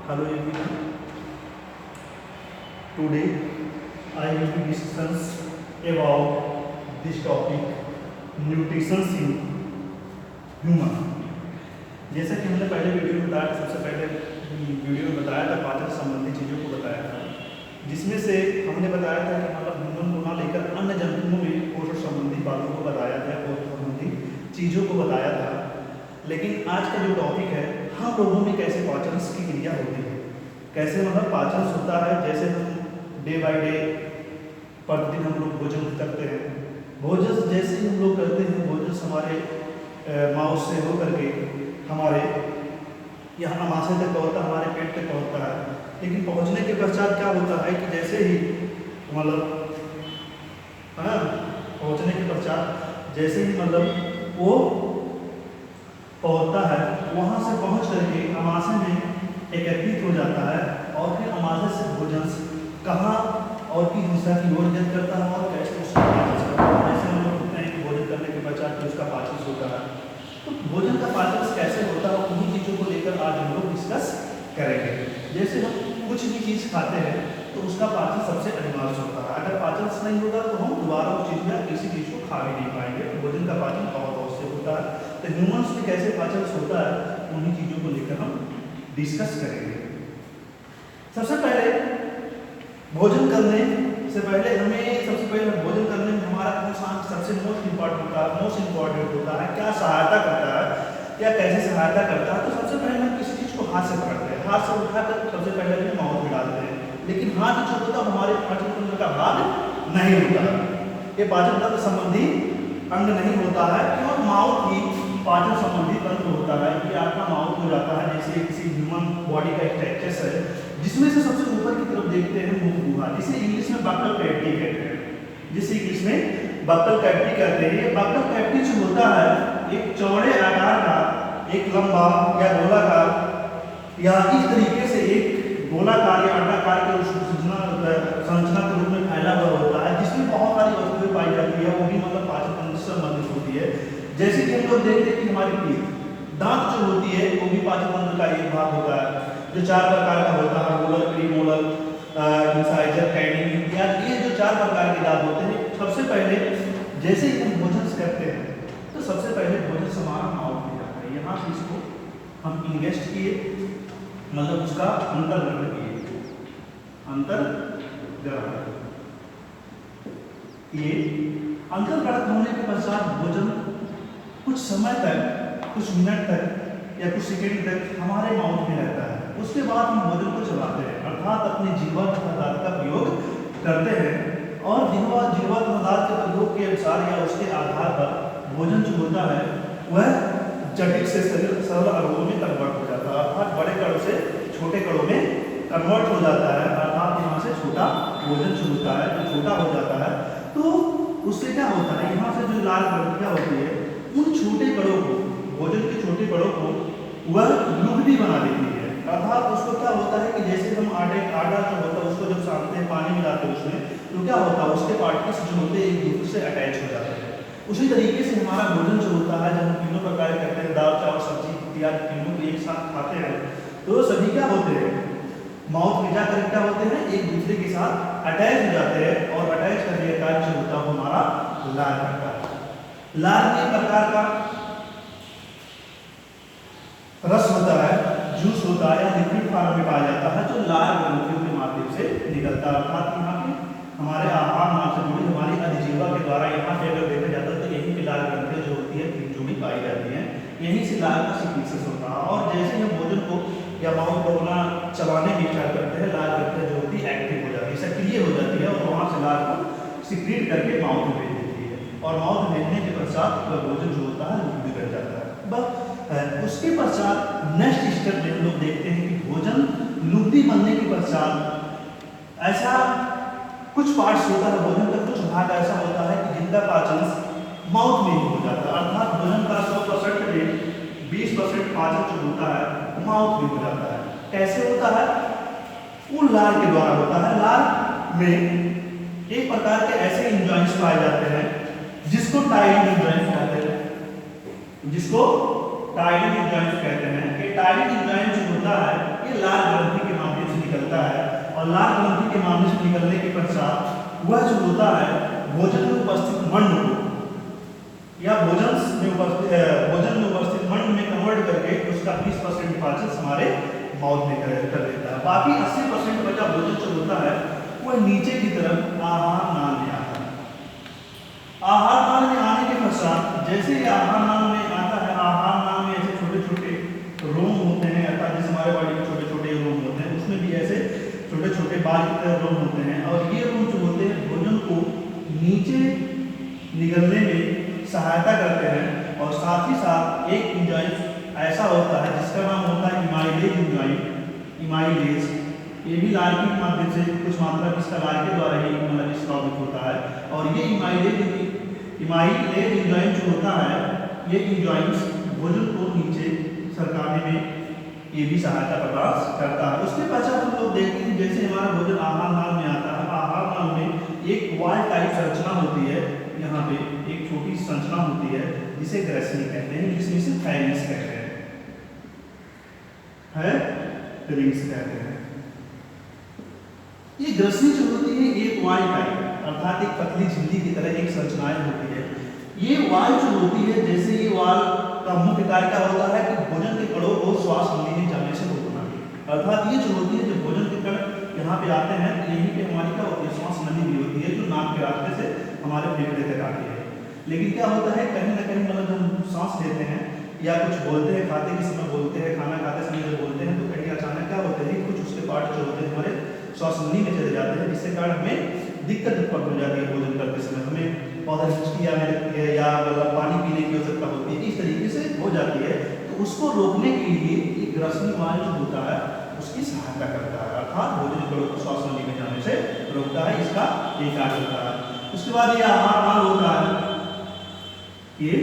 Hello everyone. Today I will be discuss about this topic nutrition in human. जैसा कि हमने पहले video में बताया, सबसे पहले वीडियो में बताया था पाचन संबंधी चीज़ों को बताया था, जिसमें से हमने बताया था कि मतलब ह्यूमन को ना लेकर अन्य जंतुओं में पोषण संबंधी बातों को बताया था, पोषण संबंधी चीज़ों को बताया था। लेकिन आज का जो टॉपिक है, हम लोगों में कैसे पाचन की क्रिया होती है, कैसे मतलब पाचन होता है। जैसे हम डे बाय डे प्रतिदिन हम लोग भोजन करते हैं, भोजन जैसे हम लोग करते हैं, भोजन हमारे माउथ से हो करके हमारे यहाँ आमाशय तक पहुँचता है, हमारे पेट तक पहुँचता है। लेकिन पहुँचने के पश्चात क्या होता है कि जैसे ही मतलब पहुँचने के पश्चात जैसे ही मतलब वो पहुँचता है, वहाँ से पहुँच करके आमाशय में एकत्रित हो जाता है और फिर आमाशय से भोजन कहाँ और किस दिशा की ओर गति करता है और कैसे उसका पाचन करता है। जैसे हम लोग कहते हैं कि भोजन करने के पश्चात उसका पाचन होता है, तो भोजन का पाचन कैसे होता है उन्हीं चीज़ों को लेकर आज हम लोग डिस्कस करेंगे। जैसे हम कुछ भी चीज़ खाते हैं तो उसका पाचन सबसे अनिवार्य होता है। अगर पाचन नहीं होगा तो हम दोबारा उस चीज़ में किसी चीज़ को खा भी नहीं पाएंगे। तो भोजन का पाचन बहुत आवश्यक होता है। तो ह्यूमन्स में कैसे पाचन होता है उन्हीं चीज़ों को लेकर हम डिस्कस करेंगे। सबसे पहले भोजन करने से पहले भोजन करने में हमारा कौन सा सबसे मोस्ट इम्पॉर्टेंट होता है, क्या सहायता करता है, क्या कैसे सहायता करता है। तो सबसे पहले हम किसी चीज़ को हाथ से पकड़ते हैं, हाथ से उठाकर सबसे पहले अपने माउथ में डालते हैं। लेकिन हाथ जो होता है हमारे पाचन तंत्र का भाग नहीं होता है, ये पाचन तंत्र संबंधी अंग नहीं होता है, केवल माउथ ही पाचन संबंधी तंत्र होता है। कि आपका माउथ हो जाता है जैसे किसी ह्यूमन बॉडी का स्ट्रक्चर है, जिसमें से सबसे ऊपर की तरफ देखते हैं मुंह गुहा, जिसे इंग्लिश में बक्कल कैविटी कहते हैं, ये बक्कल कैविटी जो होता है एक चौड़े आकार का, एक लंबा या गोलाकार या इस तरीके से एक गोलाकार या अंडाकार के संरचना के रूप में फैला हुआ होता है, जिसमें बहुत सारी वस्तुएं पाई जाती है, वो भी मतलब पाचन तंत्र से संबंधित होती है। जैसे कि हम लोग देखते हैं कि हमारी पीठ, दांत जो होती है वो भी पाचन तंत्र का एक भाग होता है, जो 4 प्रकार का होता है, मोलर, प्रीमोलर, इंसाइजर, कैनिन इत्यादि। ये जो 4 प्रकार के दांत होते हैं, सबसे पहले जैसे ही हम भोजन करते हैं तो सबसे पहले भोजन हमारा माउथ में जाता है। यहाँ से इसको हम इन्वेस्ट किए, मतलब उसका अंतर्ग्रहण किए, अंतर्ग्रहण होने के पश्चात भोजन कुछ समय तक, कुछ मिनट तक या कुछ सेकंड तक हमारे माउथ में रहता है। उसके बाद हम भोजन को चबाते हैं, अर्थात अपने जिह्वा तथा दांत का प्रयोग करते हैं और जिह्वा तथा दांत के प्रयोग के अनुसार या उसके आधार पर भोजन जो होता है वह जटिल से सरल अणुओं में कन्वर्ट हो जाता है, अर्थात बड़े कणों से छोटे कणों में कन्वर्ट हो जाता है। अर्थात यहाँ से छोटा भोजन जो होता है जो छोटा हो जाता है, तो उससे क्या होता है, यहाँ से जो लाल ग्रंथियाँ होती है उन छोटे कणों को, भोजन के छोटे कणों को वह लुगदी बना देती है। अर्थात उसको क्या होता है कि जैसे हम आटा जो होता है उसको जब सानते हैं, पानी मिलाते हैं उसमें, तो क्या होता है उसके पार्टिकल्स जो होते हैं एक दूसरे से अटैच हो जाते हैं। उसी तरीके से हमारा भोजन जो होता है, जब हम तीनों प्रकार करते हैं, दाल चावल सब्जी इत्यादि तीनों को एक साथ खाते हैं, तो सभी क्या होते हैं, माउथ में जाकर क्या होते हैं, एक दूसरे के साथ अटैच हो जाते हैं और अटैच करने का कार्य जो होता है हमारा लार करता है। लार एक प्रकार का रस होता है, जूस होता है या लिक्विड फॉर्म में पाया जाता है, जो लार ग्रंथियों के माध्यम से निकलता है। अर्थात यहाँ पे हमारे आहार नाल से जुड़ी हमारी अधिजीवा के द्वारा यहाँ पे अगर देखा जाता है तो यहीं पे लार ग्रंथियाँ जो होती है जो भी पाई जाती हैं, यहीं से लार का सिक्रीशन होता है। और जैसे हम भोजन को या माउथ को अपना चबाने की स्टार्ट करते हैं, लार ग्रंथियाँ जो होती है एक्टिव हो जाती है, सक्रिय हो जाती है और वहाँ से लार को सिक्रीट करके माउथ में भेज देती है और माउथ भेजने के पश्चात वह भोजन जो होता है वो बिगड़ जाता है। बस उसके पश्चात नेक्स्ट स्टेप में हम लोग देखते हैं कि भोजन लुगदी बनने के पश्चात ऐसा कुछ पार्ट्स होता है, भोजन का कुछ भाग ऐसा होता है कि जिनका पाचन माउथ में ही हो जाता है। अर्थात भोजन का 100% में 20% पाचन जो होता है माउथ में हो जाता है। कैसे होता है, वो लार के द्वारा होता है। लार में एक प्रकार के ऐसे एंजाइम्स पाए जाते हैं जिसको टाइल एंजाइम कहते हैं, जिसको टाइल एंजाइम कहते हैं। टाइल एंजाइम जो होता है वो लार के द्वारा होता है। लार में एक प्रकार के ऐसे एंजाइम्स पाए जाते हैं जिसको टाइल एंजाइम कहते हैं, जिसको टाइल एंजाइम कहते हैं। टाइलिन एंजाइम्स कहते हैं। ये टाइलिन एंजाइम जो होता है ये लाल ग्रंथि के माध्यम से निकलता है, और लाल ग्रंथि के माध्यम से निकलने के पश्चात वह जो होता है भोजन में उपस्थित मंड को या भोजन में उपस्थित मंड में कन्वर्ट करके उसका 20% पाचन हमारे माउथ में कर देता है। बाकी 80% बचा भोजन जो होता है वह नीचे की तरफ आहार नाल में आता है। आहार नाल में आने के पश्चात जैसे ही आहार नाल में आता है, आहार नाल में ऐसे छोटे छोटे रोम होते हैं, अर्थात जैसे हमारे बॉडी में छोटे छोटे रोम होते हैं, उसमें भी ऐसे छोटे छोटे बाल की तरह रोम होते हैं, और ये रोम जो होते हैं भोजन को नीचे निगलने में सहायता करते हैं। और साथ ही साथ एक एंजाइम ऐसा होता है जिसका नाम होता है इमाइलेज एंजाइम। इमाइलेज ये भी लाल के माध्यम से कुछ मात्रा में इसका लाल के द्वारा ही मतलब स्टॉपिक होता है। और ये इमाइलेज एंजाइम जो होता है ये एंजाइम्स भोजन को नीचे सरकाने में ये भी सहायता प्रदान करता है। उसके पश्चात हम लोग देखते हैं जैसे हमारा भोजन आहार नाल में आता है, आहार नाल में एक वाल टाइप संरचना होती है, यहाँ पे एक छोटी संरचना होती है जिसे ग्रसनी कहते हैं, जिसमें से फाइरिंग्स कहते हैं, रिंग्स कहते हैं। ये ग्रसनी जो होती है एक वाल टाइप अर्थात एक पतली झिल्ली की तरह एक संरचनाएं होती है। ये वाल जो होती है, जैसे ये वाल का मुख्य कार्य क्या होता है कि भोजन के कणों को श्वास नली में जाने से रोकना है। अर्थात ये जो होती है जब भोजन के कण यहाँ पे आते हैं तो यहीं पे हमारी क्या होती है श्वास नली भी होती है जो नाक के रास्ते से हमारे फेफड़े तक आती है। लेकिन क्या होता है कहीं ना कहीं मतलब जब हम सांस लेते हैं या कुछ बोलते हैं, खाते के समय बोलते हैं, खाना खाते समय जब बोलते हैं, तो कहीं अचानक क्या होते हैं कुछ उसके पार्ट जो होते हैं हमारे श्वास नली में चले जाते हैं, जिसके कारण हमें दिक्कत उत्पन्न हो जाती है भोजन करते समय। हमें पौधा हिचकी आने लगती है या मतलब पानी पीने की आवश्यकता होती है, इस तरीके से हो जाती है। तो उसको रोकने के लिए एक ग्रसनी वाल जो होता है उसकी सहायता करता है, अर्थात भोजन के कणों को श्वास नली में जाने से रोकता है, इसका ये कार्य होता है। उसके बाद ये आहार नाल होता है, ये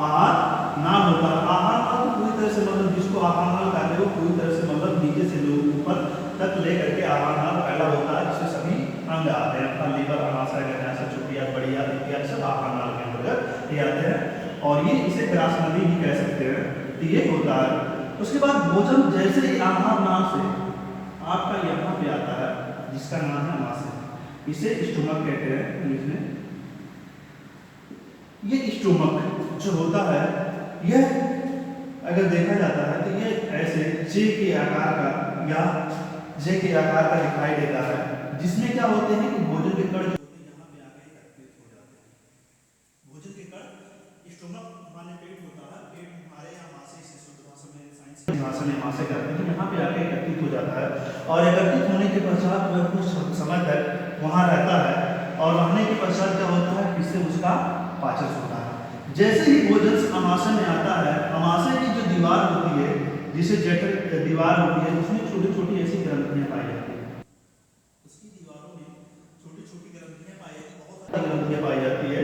आहार नाल होता है। आहार नाल तो पूरी तरह से मतलब जिसको आहार नाल कहते हैं वो पूरी तरह से मतलब नीचे से ऊपर तक ले करके आहार नाल फैला होता है, जिससे सभी अंग आते हैं, अपना लीवर, अमाशय, गहनाशय, चुटिया, बड़िया इत्यादि सब आहार नाल के अंतर्गत ये आते हैं, और ये इसे ग्रास नली भी कह सकते हैं। तो ये होता है। उसके बाद भोजन जैसे ही आहार नाल से आपका यहाँ पे आता है जिसका नाम है अमाशय, इसे स्टोमक कहते हैं इंग्लिश में। ये स्टोमक जो होता है यह अगर देखा जाता है तो ये ऐसे जे के आकार का या जे के आकार का दिखाई देता है, जिसमें क्या होते हैं कि भोजन के कण जो होते हैं यहाँ पे आके एकत्रित हो जाते हैं। भोजन के कण स्टोमक माने पेट होता है, पेट हमारे यहाँ अमाशय से शुद्ध भाषा में साइंस की भाषा में अमाशय कहते हैं, यहाँ पे आके एकत्रित हो जाता है, और एकत्रित होने के पश्चात वह कुछ समय तक वहाँ रहता है, और रहने के पश्चात क्या होता है इससे उसका पाचन होता है। जैसे ही भोजन अमाशय में आता है, अमाशय की जो दीवार होती है जिसे जठर दीवार होती है उसमें छोटी छोटी ऐसी ग्रंथियां पाई जाती हैं, उसकी दीवारों में छोटी छोटी ग्रंथियां पाई जाती हैं, बहुत सारी ग्रंथियां पाई जाती है।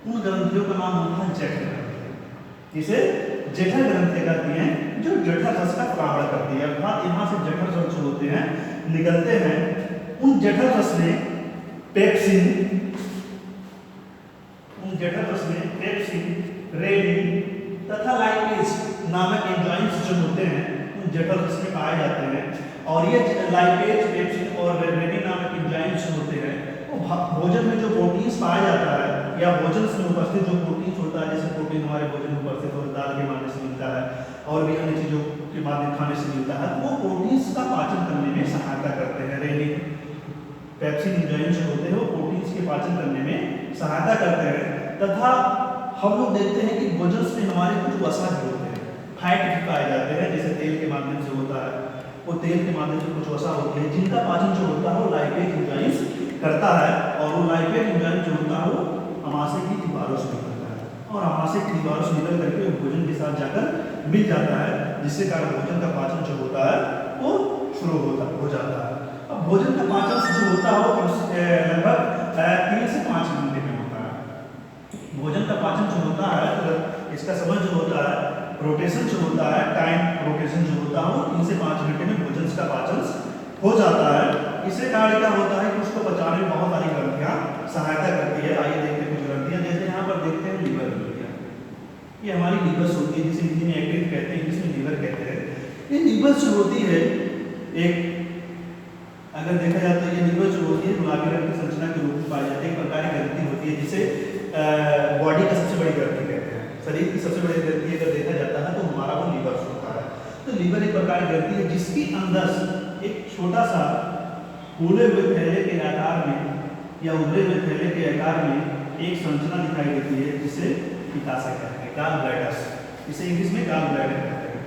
उन ग्रंथियों का नाम होता है जठर ग्रंथि। इसे जठर ग्रंथि कहती हैं, जो जठर रस का प्रावरण करती है, अर्थात यहाँ से जठर रस जो होते हैं निकलते हैं। उन जठर रस में पेप्सिन, रेनिन तथा लाइपेज नामक एंजाइम्स जो होते हैं उन जठर रस में पाए जाते हैं, और ये लाइपेज, पेप्सिन और रेनिन नामक एंजाइम्स जो होते हैं वो भोजन में जो प्रोटीन्स पाया जाता है या भोजन में उपस्थित जो प्रोटीन्स होता है, जैसे प्रोटीन हमारे भोजन में उपस्थित होता है, दाल के माध्यम से मिलता है और भी अन्य चीजों के माध्यम खाने से मिलता है, तो वो प्रोटीन्स का पाचन करने में सहायता करते हैं। रेनिन, पेप्सिन एंजाइम जो होते हैं वो प्रोटीन्स के पाचन करने में सहायता करते हैं। तथा हम लोग देखते हैं कि भोजन में हमारे कुछ वसा भी होते हैं, फैट भी पाए जाते हैं, जैसे तेल के माध्यम से होता है, वो तेल के माध्यम से कुछ वसा होती है जिनका पाचन जो होता है वो लाइपेज एंजाइम्स करता है, और वो लाइपेज एंजाइम जो होता है वो अमाशय की दीवारों से निकलता है, और अमाशय की दीवारों से निकल करके भोजन के साथ जाकर मिल जाता है, जिससे कारण भोजन का पाचन जो होता है वो शुरू हो जाता है। अब भोजन का पाचन जो होता है वो लगभग 3 से 5 घंटे में होता है। भोजन का पाचन जो होता है तो इसका समय जो होता है, रोटेशन जो होता है, टाइम रोटेशन जो होता है वो 3 से 5 घंटे में भोजन का पाचन हो जाता है। इससे कारण क्या होता है कि उसको पचाने में बहुत सारी ग्रंथियां सहायता करती है। आइए देखते हैं कुछ ग्रंथियां, जैसे यहाँ पर देखते हैं लीवर ग्रंथियां। ये हमारी लीवर्स होती है, जिसे हिंदी में एक्टिव कहते हैं, इंग्लिश में लीवर कहते हैं। ये लीवर्स जो होती है, एक अगर देखा जाए तो ये लीवर जो होती है गुलाबी रंग की संरचना के रूप में पाई जाती है। एक प्रकार की ग्रंथि होती है जिसे बॉडी का सबसे बड़ी ग्रंथि कहते हैं, शरीर की सबसे बड़ी ग्रंथि अगर देखा जाता है तो हमारा वो लीवर होता है। तो लीवर एक प्रकार की ग्रंथि है जिसके अंदर एक छोटा सा फूले हुए थैले के आकार में या उभरे हुए थैले के आकार में एक संरचना दिखाई देती है जिसे पित्ताशय कहते हैं, गॉल ब्लैडर। इसे इंग्लिश में गॉल ब्लैडर कहते हैं,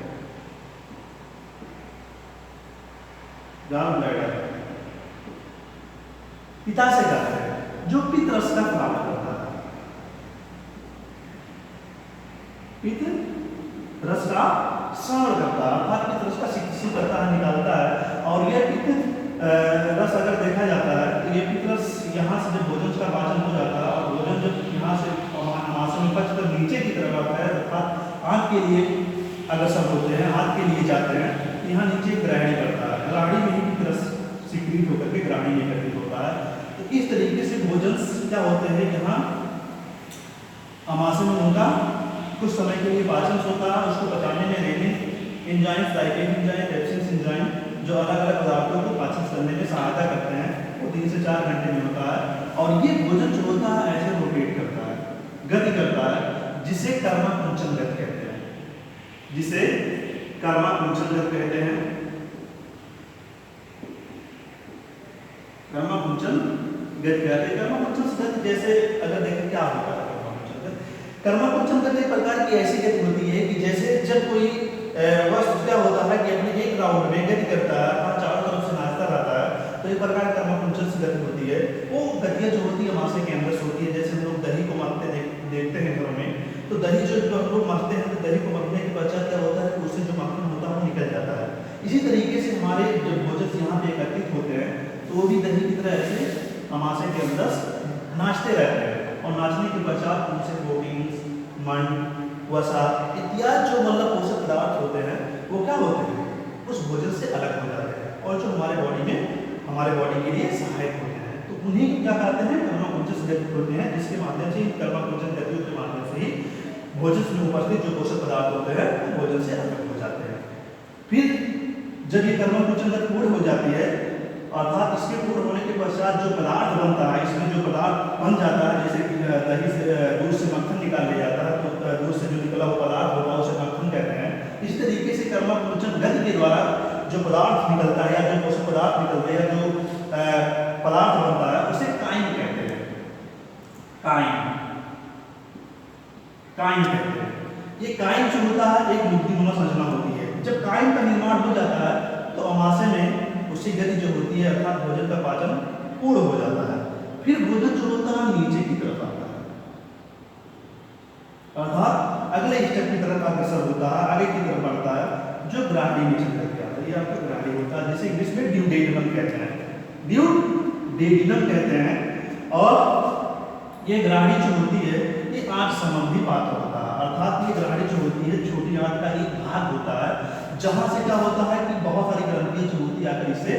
गॉल ब्लैडर पित्ताशय कहते हैं, जो पित्त रस का स्राव करता है। पित्त रस का स्राव करता है, अर्थात पित्त रस का सिक्रीशन करता है, निकालता है। और यह पित्त रस अगर देखा जाता है तो ये पित्त रस यहाँ से जब भोजन का पाचन हो जाता है और भोजन जब यहाँ से आमाशय में पचकर नीचे की तरफ आता है, अर्थात आँख के लिए अग्रसर होते हैं, आँख के लिए जाते हैं, यहाँ नीचे ग्रहणी करता है। ग्रहणी में ही पित्त रस सिक्रीट होकर के ग्रहणी में एकत्रित होता है। तो इस तरीके से भोजन क्या होते हैं, यहाँ आमाशय में उनका कुछ समय के लिए पाचन होता है, उसको पचाने में rennin enzyme, cyclic enzyme, pepsin enzyme जो अलग अलग पदार्थों को पाचन करने में सहायता करते हैं, वो 3 से 4 घंटे में होता है। और ये भोजन जो होता है ऐसे रोटेट करता है, गति करता है, जिसे कर्माकुंचन गति कहते हैं, जिसे कर्माकुंचन गति कहते हैं। कर्माकुंचन गति कहते हैं। कर्माकुंचन गति जैसे अगर देखें क्या होता है कर्माकुंचन गति। कर्माकुंचन गति एक प्रकार की ऐसी गति होती है कि जैसे जब कोई वस्तु क्या होता है कि अपने एक राउंड में गति करता है और चारों तरफ से नाचता रहता है, तो एक प्रकार की कर्माकुंचन से गति होती है। वो गतियाँ जो होती है आमाशय के अंदर होती है। जैसे हम लोग दही को मथते देखते हैं घरों में, तो दही जो हम लोग मथते हैं तो दही को मथने के पश्चात क्या होता है कि उससे जो मक्खन होता है वो निकल जाता है। इसी तरीके से हमारे जब भोजन यहाँ पे एकत्रित होते हैं तो वो भी दही की तरह ऐसे आमाशय के अंदर नाचते रहते हैं और नाचने के पश्चात उनसे प्रोटीन, मंड, वसा इत्यादि जो मतलब पोषक पदार्थ होते हैं वो क्या होते हैं, उस भोजन से अलग हो जाते हैं और जो हमारे बॉडी में हमारे बॉडी के लिए सहायक होते हैं। तो उन्हीं क्या कहते हैं, कर्माकुंचन गति होते हैं, जिसके माध्यम से कर्माकुंचन गतियों के माध्यम से ही भोजन में उपस्थित जो पोषक पदार्थ होते हैं वो भोजन से अलग हो जाते हैं। फिर जब ये कर्माकुंचन गति पूर्ण हो जाती है, अर्थात इसके पूर्ण होने के पश्चात जो पदार्थ बनता है, इसमें जो पदार्थ बन जाता है, जैसे कि दही से दूध से मक्खन निकाल लिया जाता है, तो दूध से जो निकला हुआ पदार्थ होता है उसे मक्खन कहते हैं। इस तरीके से कर्माकुंचन गति के द्वारा जो पदार्थ निकलता है या जो पोषक पदार्थ निकलते हैं, जो पदार्थ बनता है उसे काइम कहते हैं। काइम कहते हैं। ये काइम जो होता है एक युक्तिनुमा संरचना होती है। जब काइम का निर्माण हो जाता है तो आमाशय में उसकी गति जो होती है, अर्थात भोजन का पाचन पूर्ण हो जाता है। फिर भोजन जो होता है नीचे की तरफ आता है, अर्थात अगले स्टेप की तरफ अग्रसर होता है, आगे की तरफ बढ़ता है, जो ग्राहडी में चल करके आता है। ये आपका ग्राहडी होता है, जिसे इंग्लिश में ड्यूडेनम कहते हैं, ड्यूडेनम कहते हैं। और ये ग्राहडी जो होती है ये आंत संबंधी पात्र होता है, अर्थात ये ग्राहडी जो होती है छोटी आंत का एक भाग होता है, जहां से क्या होता है कि बहुत सारी ग्रंथियां जो होती है आकर इससे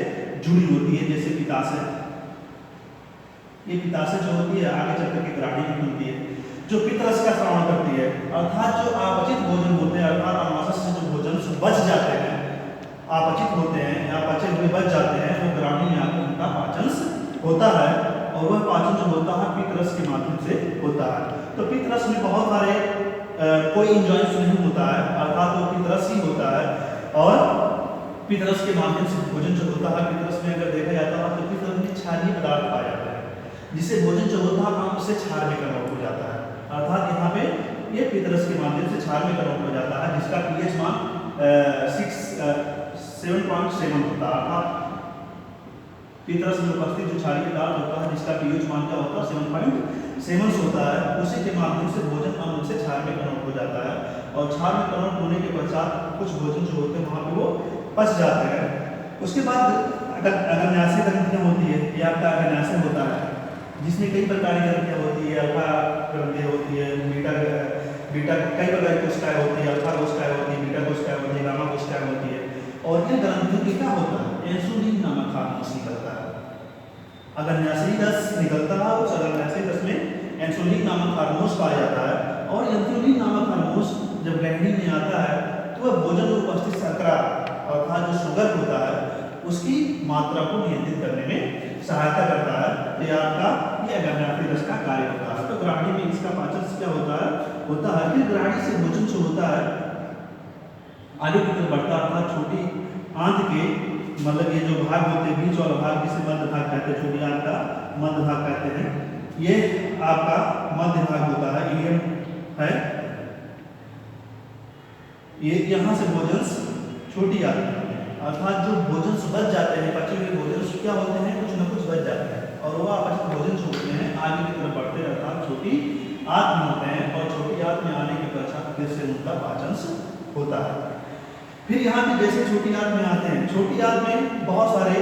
जुड़ी होती है, जैसे पित्ताशय। ये पित्ताशय जो होती है आगे चल करके ग्राहडी में खुलती है, जो पित्त रस का स्राव करती है, अर्थात जो अपचित भोजन होते हैं, अर्थात आमाशय से जो भोजन बच जाते हैं, अपचित होते हैं या पचे हुए बच जाते हैं, वो ग्राहडी में आकर उनका पाचन होता है और वह पाचन जो होता है पित्त रस के माध्यम से होता है। तो पित्त रस में बहुत सारे कोई एंजाइम्स नहीं होता है, अर्थात वो पित्त रस ही होता है। और पित्त रस के माध्यम से भोजन जो होता है, पित्त रस में अगर देखा जाता है तो पित्त रस में क्षारीय पदार्थ पाया जाता है, जिससे भोजन जो होता है उससे क्षार में कन्वर्ट हो जाता है, अर्थात यहाँ पे ये पित्त रस के माध्यम से क्षार में कन्वर्ट हो जाता है, जिसका पीएच मान 7.7 होता है। अर्थात पित्त रस में उपस्थित जो क्षारीय पदार्थ होता है जिसका पीएच मान क्या होता है 7.7 होता है, उसी के माध्यम से भोजन अम्ल से क्षार में कन्वर्ट हो जाता है। और क्षार में कन्वर्ट होने के पश्चात कुछ भोजन जो होते हैं वहाँ पे वो पच जाते हैं। उसके बाद अग्न्याशय ग्रंथियाँ होती है, ये आपका अग्न्याशय होता है, जिसमें कई प्रकार की ग्रंथियाँ होती है, अल्फा ग्रंथियाँ होती है, बीटा कई प्रकार की कोशिकाएं होती है, अल्फा कोशिकाएं होती है, बीटा कोशिकाएं होती है, गामा कोशिकाएं होती है। और इन ग्रंथियों के क्या होता है, इंसुलिन नामक हार्मोन निकलता है, अग्न्याशयी रस निकलता है, उस अग्न्याशयी रस में इंसुलिन नामक हार्मोन पाया जाता है और इंसुलिन नामक हार्मोन जब ग्लैंडिन में आता है तो वह भोजन में उपस्थित शर्करा अर्थात जो शुगर होता है उसकी मात्रा को नियंत्रित करने में सहायता करता है। तो ये आपका ये अग्राह्य रस का कार्य होता है। तो ग्राही में इसका पाचन क्या होता है फिर ग्राही से भोजन जो होता है आगे की तरफ बढ़ता है अर्थात छोटी आंत के मतलब ये जो भाग होते हैं बीच वाला भाग जिसे मध्य भाग कहते हैं, छोटी आंत का मध्य भाग कहते हैं, ये आपका मध्य भाग होता है, इलियम है। ये यहाँ से भोजन छोटी आंत में अर्थात जो भोजन बच जाते हैं पचे हुए भोजन क्या होते हैं कुछ न कुछ बच जाते हैं और वो अपचित भोजन जो होते हैं आगे की तरफ बढ़ते हैं अर्थात छोटी आंत में होते हैं और छोटी आंत में आने के पश्चात फिर से उनका पाचन होता है। फिर यहाँ पे जैसे छोटी आंत में आते हैं, छोटी आंत में बहुत सारे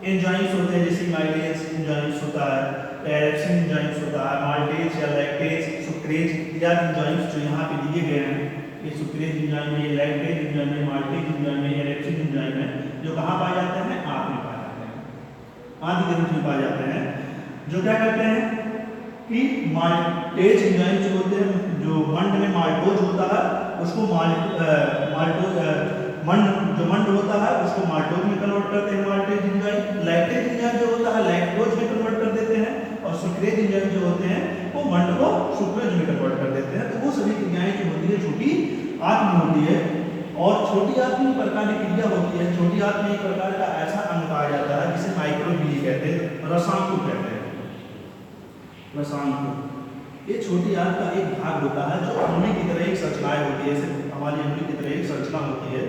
एंजाइम्स होते हैं जैसे माइलेज एंजाइम्स होता है, पैरेक्सिन एंजाइम्स होता है, माल्टेज या लैक्टेज सुक्रेज इत्यादि एंजाइम्स जो यहाँ पे दिए गए हैं। ये सुक्रेज एंजाइम है, ये लैक्टेज एंजाइम है, माल्टेज एंजाइम है, एरेक्सिन एंजाइम है जो कहाँ पाए जाते हैं आंत में पाए जाते हैं, आंत के रूप में पाए जाते हैं। जो क्या करते हैं कि माल्टेज एंजाइम जो होते हैं जो मंड में माल्टोज होता है उसको मंड होता है उसको माल्टोज में कन्वर्ट करते हैं माल्टेज एंजाइम। लैक्टेज एंजाइम जो होता है लैक्टोज में कन्वर्ट कर देते हैं और सुक्रेज एंजाइम जो होते हैं वो मंड को सुक्रेज में कन्वर्ट कर देते हैं। तो वो सभी क्रियाएं जो होती है छोटी आंत में होती है और छोटी आंत में प्रकार की क्रिया होती है। छोटी आंत में एक प्रकार का ऐसा अंग पाया जाता है जिसे माइक्रोबिली कहते हैं, रसांकुर कहते हैं, रसांकुर। ये छोटी आंत का एक भाग होता है जो अंगुली की तरह एक संरचनाएं होती है, जैसे हमारी अंगुली की तरह एक संरचना होती है।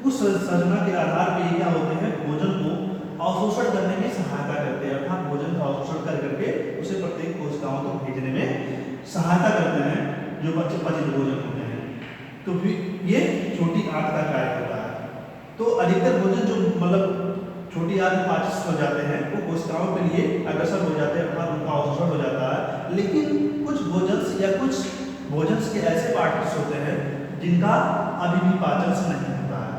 उस संरचना के आधार पर ये क्या होते हैं भोजन को अवशोषण करने में सहायता करते हैं अर्थात भोजन का अवशोषण कर करके उसे प्रत्येक कोशिकाओं तक भेजने में सहायता करते हैं जो पचित भोजन होते हैं। तो फिर ये छोटी आंत का कार्य होता है। तो अधिकतर भोजन जो मतलब छोटी आंत में पाचित हो जाते हैं वो कोशिकाओं के लिए अग्रसर हो जाते हैं अर्थात उनका अवशोषण हो जाता है। लेकिन कुछ भोजन के ऐसे पार्टिकल्स होते हैं जिनका अभी भी पाचन नहीं होता है।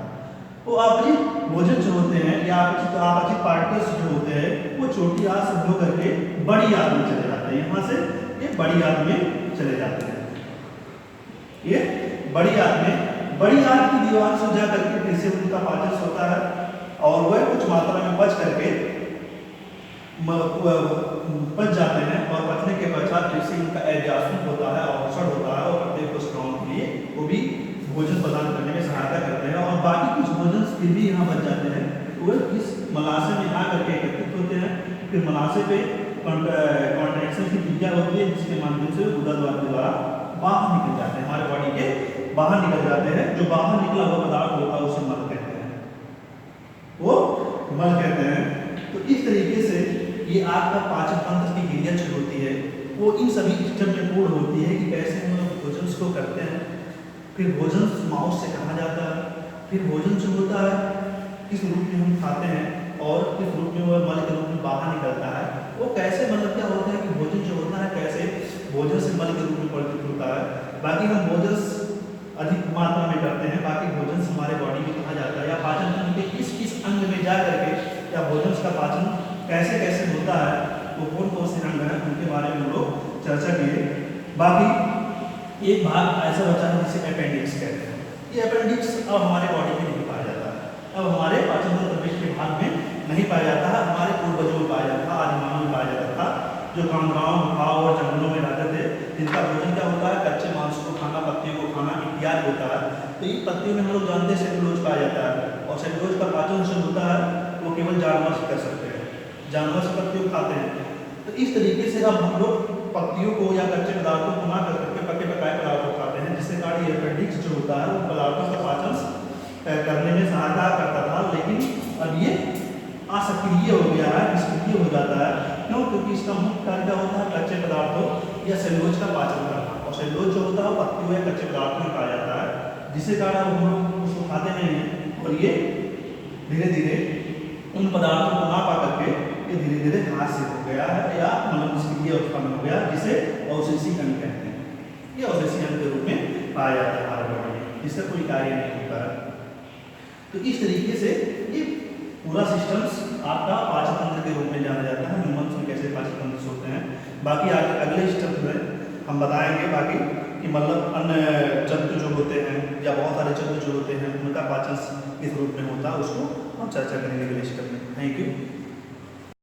वो अपचित भोजन जो होते हैं या अपचित पार्टिकल्स जो होते हैं वो छोटी आंत से हो करके बड़ी आंत में चले जाते हैं। यहाँ से ये बड़ी आंत में चले जाते हैं। ये बड़ी आंत की दीवार से जा करके फिर से उनका पाचन होता है और वह कुछ मात्रा में बच करके बच जाते हैं और बचने के पश्चात फिर से उनका एडजस्टमेंट होता है अवशोषण होता है और प्रत्येक कोशिकाओं के लिए वो भी भोजन प्रदान करने में सहायता करते हैं। और बाकी कुछ भोजन फिर भी यहाँ बच जाते हैं तो वह इस मलाशय में आ करके एकत्रित होते हैं। फिर मलाशय पे कॉन्ट्रैक्शन की क्रिया होती है जिसके माध्यम से गुदा द्वार के द्वारा बाहर निकल जाते हैं, हमारे बॉडी के बाहर निकल जाते हैं। जो बाहर निकला हुआ पदार्थ होता है उसे मल कहते हैं, वो मल कहते हैं। तो इस तरीके से ये आपका पाचन तंत्र की क्रिया जो होती है वो इन सभी स्टेप में पूर्ण होती है कि कैसे हम लोग भोजन को करते हैं, फिर भोजन माउथ से कहा जाता है, फिर भोजन जो होता है किस रूप में हम खाते हैं और किस रूप में वह मल के रूप में बाहर निकलता है। वो कैसे मतलब क्या होता है कि भोजन जो होता है कैसे भोजन से मल के रूप में परिवर्तित होता है। बाकी हम भोजन अधिक मात्रा में करते हैं, बाकी भोजन हमारे बॉडी में कहा जाता है या पाचन तंत्र के किस किस अंग में जा करके या भोजन का पाचन कैसे कैसे होता है वो कौन से अंग हैं उनके बारे में हम लोग चर्चा किए। बाकी एक भाग ऐसा बचा है जिसे अपेंडिक्स कहते हैं। ये अपेंडिक्स अब हमारे बॉडी में नहीं पाया जाता है, अब हमारे पाचन तंत्र के भाग में नहीं पाया जाता है, हमारे पूर्वजों में पाया जाता था, आदिमानव में पाया जाता था जो कांगराओं गुफाओं और जंगलों में रहते थे जिनका भोजन क्या होता है कच्चे मांस को खाना, पत्तियों को खाना इत्यादि होता है। तो इन पत्तियों में हम लोग जानते हैं सेलुलोज पाया जाता है और सेलुलोज का पाचन जो होता है वो केवल जानवर से कर सकते हैं, जानवर से पत्तियों खाते हैं। तो इस तरीके से अब हम लोग पत्तियों को या कच्चे पदार्थों को ना कर करके पके पकाए पदार्थों को खाते हैं जिससे कारण ये अपेंडिक्स जो होता है वो पदार्थों का पाचन करने में सहायता करता था। लेकिन अब ये असक्रिय हो गया है, निष्क्रिय हो जाता है। क्यों? क्योंकि इसका मुख्य कार्य क्या होता है कच्चे पदार्थों या सेलुलोज का पाचन करना और सेलुलोज जो होता है वो पत्तियों या कच्चे पदार्थों में पाया जाता है जिससे कारण हम लोग उसको खाते नहीं हैं और ये धीरे धीरे उन पदार्थों को ना पा करके ये धीरे धीरे हाथ से हो गया है या मतलब निष्क्रिय उत्पन्न हो गया जिसे अवशेषी अंग कहते हैं। ये अवशेषी अंग के रूप में पाया जाता है हमारे बॉडी में, जिसका कोई कार्य नहीं होता है। तो इस तरीके से ये पूरा सिस्टम्स आपका पाचन तंत्र के रूप में जाना जाता है। ह्यूमन्स में कैसे पाचन तंत्र होते हैं बाकी अगले स्टेप में हम बताएंगे बाकी कि मतलब अन्य जंतु जो होते हैं या बहुत सारे जंतु जो होते हैं उनका पाचन किस रूप में होता है उसको हम चर्चा करेंगे अगले लेक्चर में। Thank you.